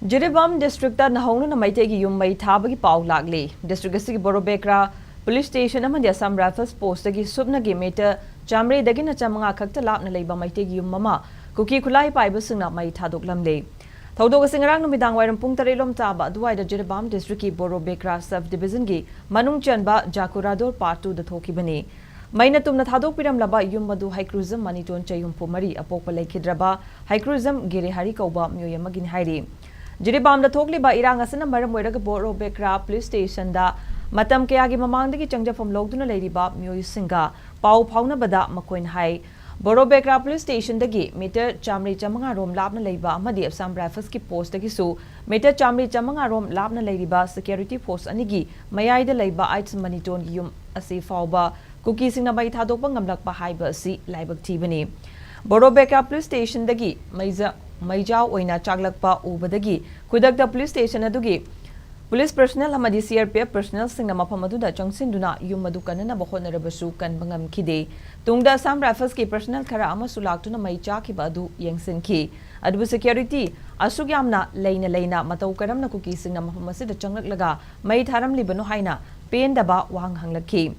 Jiribam district Nahonu Meitei Yum Mei Tabagi Pau Lagli. District Borobekra Police Station among Assam Rifles post supnagi Metre Chamre Dagina Chamanga Khakta Lapna Leiba Meitei Yum Mama Kuki Khutlai Paiba Singna Mei Thadoklamle. Though Singarang Numidang Waram Pungtarelom Taba, Dwai the Jiribam district Borobekra sub division gi Manung Chanba Jacurador part 2 the Thokibani. Mainatum Nathadok Piram Laba Yum Madu Haikruzum Maniton Chayum Pumari Apopale Kidraba Haikruzum Giri Harikoba Muyamagin Hari. Jiribam the Thokliba Irang Asana Maram Weraga Borobekra Police Station da Matam Kayagi Mamandaki Changja from Logduna Ladybab Mui Singa Pau Pauna Bada Makoin Hai Borobekra Police Station dagi Metre Chamri Chamanga Rom Lapna Leiba amadi Assam Rifles ki post dagi su Metre Chamri Chamanga Rom Lapna Leiba security force anigi Mayai de Leiba Ites Maniton Yum Asi Fauba Kuki Singna Mei Thadoklamle Paiba si Laibak Tibani Borobekra Police Station dagi Maijau Oina Chaglakpa Ubadagi Kudakta Police Station adugi Police personnel amadi CRPF personnel Singna Mapamaduda Changsinduna Yumadukana Bohonarabasu kan Bangam Kide Tungda Assam Rifles ki personnel Kara Amasulaktuna Maicha Kibadu Yangsin Ki Adu security Asugyamna Leina Mataukaram Kuki Singna Mapamasi the Changlak Mei Tharam Libano Haina Pain Daba Wang Hanglaki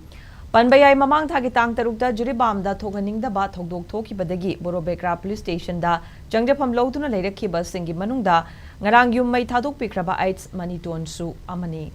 Panbayay Mamang Thagitang Tarukta Jiribam da Thoganing Daba Thogdok Thoki Badagi Borobekra Police Station da Changjapam Lotuna Later Kiba Singi Manungda Ngarang Yum Mei Thadokpikraba Ites Maniton Su Amani.